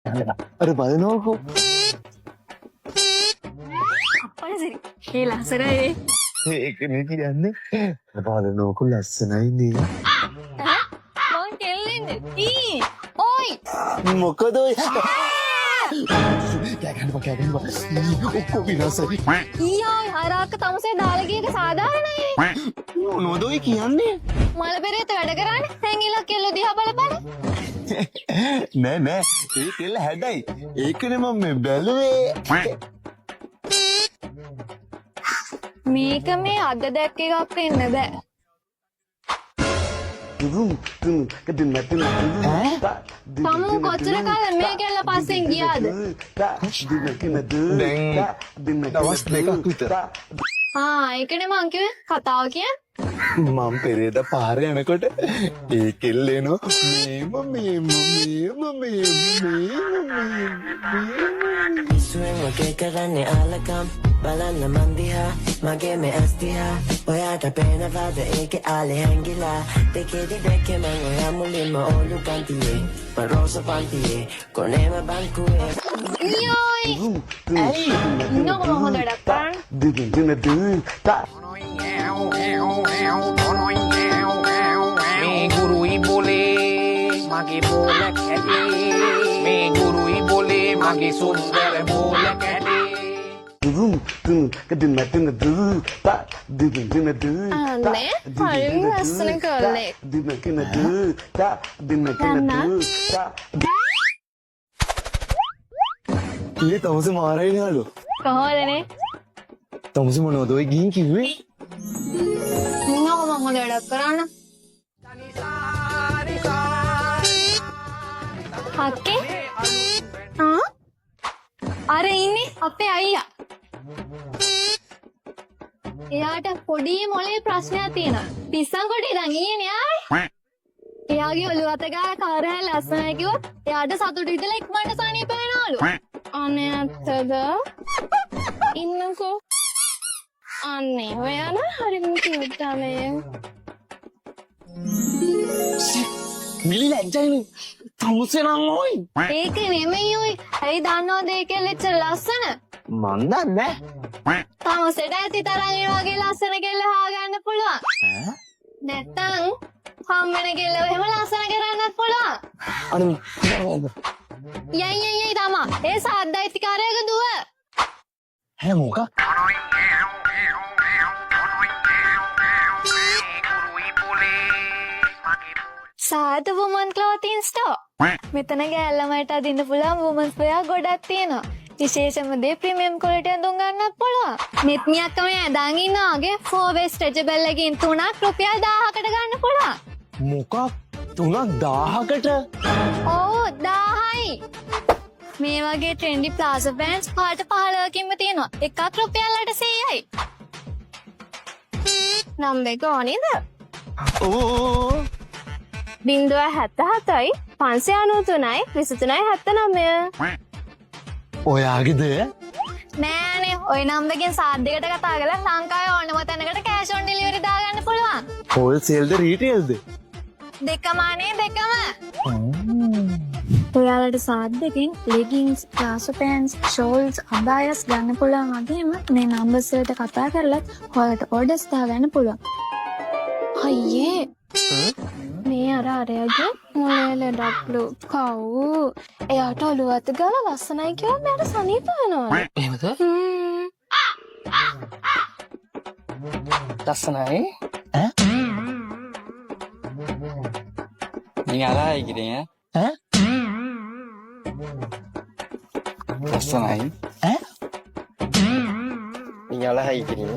අර බලනෝකෝ. අප්පා සරි. ඒ ලස්සනයි. ඒකනේ කියන්නේ. බලනෝකෝ ලස්සනයිනේ. මං කෙල්ලෙන්නේ. ඕයි. මොකද ඔය? කෑගන්නවා. ඔක්කොම විනාසයි. ඊයෝයි හරාක්ක තමසේ දාලා ගියක සාධාරණයි. මොනවද ඔය කියන්නේ? මල පෙරේත වැඩ කරන්නේ. දැන් ඉල කෙල්ල දිහා බලපන්. නෑ. ඒ කෙල්ල හැඩයි. ඒකනේ මම මේ බැලුවේ. මේක මේ අද දැක්ක එකක් වෙන්න බෑ. තමු කොච්චර කාලෙ මේ කෙල්ල පස්සෙන් ගියාද? දැන් දවස් දෙකක් විතර. ඒකනේ මං කිව්වේ කතාව කියන්නේ. මම පෙරේද පාරේ යනකොට ඒ කෙල්ලේනෝ ඉස්සුවෙන් වගේ කරන්නේ ආලකම් බලන්න මන්දිහා මගේ මේ ඇස්තිහා ඔයාට පේනවාද ඒකේ ආලේ හැංගිලා දෙකේදි දෙකේ මං ඔයා මුලින්ම ඕලු පන්තියේ පරෝස පන්තියේ කොනේම බංකුවේ ඊයෝයි ඇයි ඉන්නකො හොඳ වැඩක් කරන්න. මේ ගුරුයි බොලේ මගේ බෝල කැටේ මේ ගුරුයි බොලේ මගේ සුන්දර බෝල කැටේ අනේ හරිම ලස්සන කෙල්ලෙක්. ඊයේ තමුස මාරයි නාලු. කොහොමදනේ? තමුස මොනවද ඔය ගිහින් කිව්වේ? ඉන්නකො මං හොඳ වැඩක් කරන්න. අක්කේ? අර ඉන්නේ අපේ අයියා. එයාට පොඩි මොලේ ප්‍රශ්නයක් තියෙනවා. පිස්සන් කොටේ ඉඳන් ඊයේනේ ආයි. එයාගේ ඔළුව අත ගාලා කාර්යය ලස්සනයි කිව්වොත් එයාට සතුටු හිතලා ඉක්මනට සනීප වෙනවලු. අනේ ඇත්තද? ඉන්නකෝ. අනේ ඔයා නම් හරිම කියුට් තමයි. මිලි ලැජ්ජයිනේ. තමුසේ නම් ඕයි. ඒක නෙමෙයි ඔයි. ඇයි දන්නවද ඒ කෙල්ලෙච්ච ලස්සන? මන් දන්නේ තමසෙට ඇති තරම් ඒ වගේ ලස්සන කෙල්ල හොයාගන්න පුළුවන්. නැත්තම් හම්බෙන කෙල්ලව එහෙම ලස්සන කරන්නත් පුළුවන්. අනේ යයි තමා. ඒ සාද්දයිතිකාරයක දුව. හැ මොකක්? සාද වුමන් ක්ලෝතින් ස්ටෝ. මෙතන ගෑල්ලමට අදින්න පුළුවන් වුමන්ස් වෙයා ගොඩක් තියෙනවා. විශේෂම දේ ප්‍රීමියම් ක්වොලිටි ඇඳුම් ගන්නත් පුළුවන්. මෙත්නියක්ම ඇඳන් ඉන්නාගේ 4-way ස්ට්‍රෙචබල් එකකින් 3ක් රුපියල් 1000කට ගන්න පුළුවන්. මොකක්? 3ක් 1000කට? ඔව් 1000යි. මේ වගේ ට්‍රෙන්ඩි ප්ලාසෝ පෑන්ට්ස් පාට 15කින්ම තියෙනවා. එකක් රුපියල් 800යි. නම්බර් එක ඕනේද? ඕ 077යි 593යි 23යි 79. ඔයාගේද? නෑනේ ඔය නම්බරකින් සාත් දෙකට කතා කරලා ලංකාවේ ඕනම තැනකට කෑෂ් ඔන් ඩෙලිවරි දාගන්න පුළුවන්. හෝල්සේල්ද රීටේල්ද? දෙකම. ඔයාලට සාත් දෙකෙන් ලෙගින්ස්, ප්ලාසෝ පෑන්ට්ස්, ෂෝල්ස්, අබායස් ගන්න පුළුවන් වගේම මේ නම්බර්ස් වලට කතා කරලා ඔයාලට ඕඩර්ස් දාගන්න පුළුවන්. අයියේ මේ අරයාගේ මොලේ ලඩක්ලු කව්. එයාට ඔළුව අත ගාලා ලස්සනයි කියලා මට සනීප වෙනවා. එහෙමද? ලස්සනයි நீங்க அழகா இருக்கிறீங்க லස්සනයි நீங்க அழகா இருக்கிறீங்க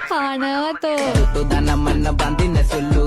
කනවතෝ ಋತುದಾನ ಮನ್ನ ಬಂದಿನ ಸುಳ್ಳು